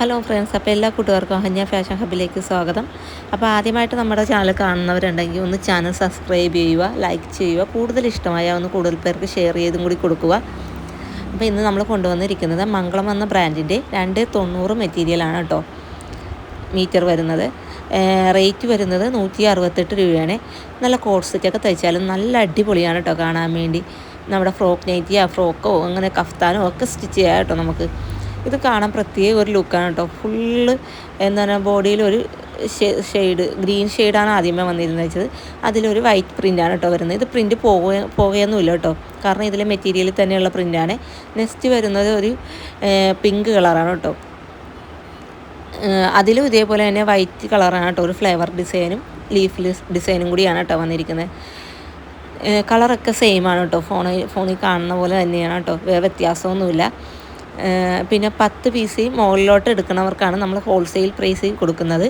Hello friends, അപ്പോൾ എല്ലാ കൂട്ടുകാർക്കും അഹന്യ ഫാഷൻ ഹബിലേക്ക് സ്വാഗതം. അപ്പോൾ ആദ്യമായിട്ട് നമ്മുടെ ചാനൽ കാണുന്നവരുണ്ടെങ്കിൽ ഒന്ന് ചാനൽ സബ്സ്ക്രൈബ് ചെയ്യുക, ലൈക്ക് ചെയ്യുക, കൂടുതൽ ഇഷ്ടമായ ഒന്ന് കൂടുതൽ പേർക്ക് ഷെയർ ചെയ്തും കൂടി കൊടുക്കുക. അപ്പോൾ ഇന്ന് നമ്മൾ കൊണ്ടുവന്നിരിക്കുന്നത് മംഗളം എന്ന ബ്രാൻഡിൻ്റെ 290 മെറ്റീരിയലാണ് കേട്ടോ മീറ്റർ വരുന്നത്. റേറ്റ് വരുന്നത് 168 രൂപയാണ്. നല്ല കോട്ട് സെറ്റൊക്കെ തയ്ച്ചാലും നല്ല അടിപൊളിയാണ് കേട്ടോ കാണാൻ വേണ്ടി. നമ്മുടെ ഫ്രോക്ക് നൈറ്റിയോ ഫ്രോക്കോ അങ്ങനെ കഫ്താനോ ഒക്കെ സ്റ്റിച്ച് ചെയ്യാം കേട്ടോ നമുക്ക്. ഇത് കാണാൻ പ്രത്യേക ഒരു ലുക്കാണ് കേട്ടോ. ഫുള്ള് എന്താണ് ബോഡിയിലൊരു ഷെയ്ഡ് ഗ്രീൻ ഷെയ്ഡാണ് ആദ്യമേ വന്നിരുന്നത്. അതിലൊരു വൈറ്റ് പ്രിൻ്റാണ് കേട്ടോ വരുന്നത്. ഇത് പ്രിൻറ്റ് പോകുകയൊന്നുമില്ല കേട്ടോ, കാരണം ഇതിലെ മെറ്റീരിയലിൽ തന്നെയുള്ള പ്രിൻ്റാണ്. നെക്സ്റ്റ് വരുന്നത് ഒരു പിങ്ക് കളറാണ് കേട്ടോ. അതിലും ഇതേപോലെ തന്നെ വൈറ്റ് കളറാണ് കേട്ടോ. ഒരു ഫ്ലേവർ ഡിസൈനും ലീഫ് ഡിസൈനും കൂടിയാണ് കേട്ടോ വന്നിരിക്കുന്നത്. കളറൊക്കെ സെയിം ആണ് കേട്ടോ, ഫോണിൽ കാണുന്ന പോലെ തന്നെയാണ് കേട്ടോ, വ്യത്യാസമൊന്നുമില്ല. പിന്നെ 10 പീസ് മുകളിലോട്ട് എടുക്കുന്നവർക്കാണ് നമ്മൾ ഹോൾസെയിൽ പ്രൈസ് കൊടുക്കുന്നത്.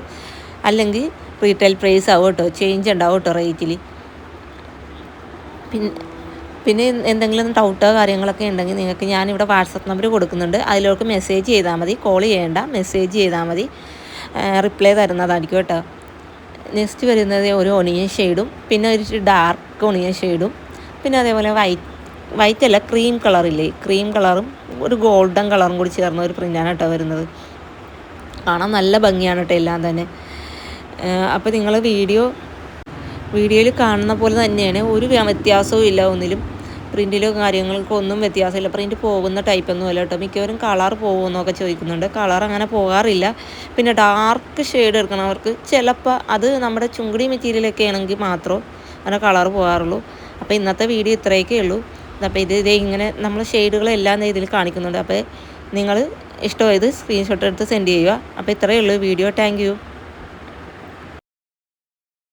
അല്ലെങ്കിൽ റീറ്റെയിൽ പ്രൈസ് ആവും കേട്ടോ, ചേഞ്ച് ഉണ്ടാവും കേട്ടോ റേറ്റിൽ. പിന്നെ എന്തെങ്കിലും ഡൗട്ടോ കാര്യങ്ങളൊക്കെ ഉണ്ടെങ്കിൽ നിങ്ങൾക്ക് ഞാനിവിടെ വാട്സപ്പ് നമ്പർ കൊടുക്കുന്നുണ്ട്. അതിലേക്ക് മെസ്സേജ് ചെയ്താൽ മതി, കോൾ ചെയ്യേണ്ട, മെസ്സേജ് ചെയ്താൽ മതി, റിപ്ലൈ തരുന്നതായിരിക്കും കേട്ടോ. നെക്സ്റ്റ് വരുന്നത് ഒരു ഒണിയൻ ഷെയ്ഡും പിന്നെ ഒരു ഡാർക്ക് ഒണിയൻ ഷെയ്ഡും പിന്നെ അതേപോലെ വൈറ്റ് അല്ല ക്രീം കളറില്ലേ, ക്രീം കളറും ഒരു ഗോൾഡൻ കളറും കൂടി ചേർന്ന ഒരു പ്രിൻ്റാണ് കേട്ടോ വരുന്നത്. കാണാൻ നല്ല ഭംഗിയാണ് കേട്ടോ എല്ലാം തന്നെ. അപ്പോൾ നിങ്ങൾ വീഡിയോയിൽ കാണുന്ന പോലെ തന്നെയാണ്, ഒരു വ്യത്യാസവും ഇല്ല ഒന്നിലും. പ്രിൻറ്റിലോ കാര്യങ്ങൾക്കോ ഒന്നും വ്യത്യാസമില്ല. പ്രിൻറ്റ് പോകുന്ന ടൈപ്പൊന്നും അല്ല കേട്ടോ. മിക്കവരും കളർ പോകുമെന്നൊക്കെ ചോദിക്കുന്നുണ്ട്. കളർ അങ്ങനെ പോകാറില്ല. പിന്നെ ഡാർക്ക് ഷെയ്ഡ് എടുക്കണവർക്ക് ചിലപ്പോൾ അത് നമ്മുടെ ചുങ്കടി മെറ്റീരിയലൊക്കെ ആണെങ്കിൽ മാത്രമേ അങ്ങനെ കളർ പോകാറുള്ളൂ. അപ്പോൾ ഇന്നത്തെ വീഡിയോ ഇത്രയൊക്കെ ഉള്ളൂ. അപ്പോൾ ഇതേ ഇങ്ങനെ നമ്മൾ ഷെയ്ഡുകളെല്ലാം ഇതിൽ കാണിക്കുന്നുണ്ട്. അപ്പോൾ നിങ്ങൾ ഇഷ്ടമായത് സ്ക്രീൻഷോട്ട് എടുത്ത് സെൻഡ് ചെയ്യുക. അപ്പോൾ ഇത്രയേ ഉള്ളൂ വീഡിയോ. Thank you.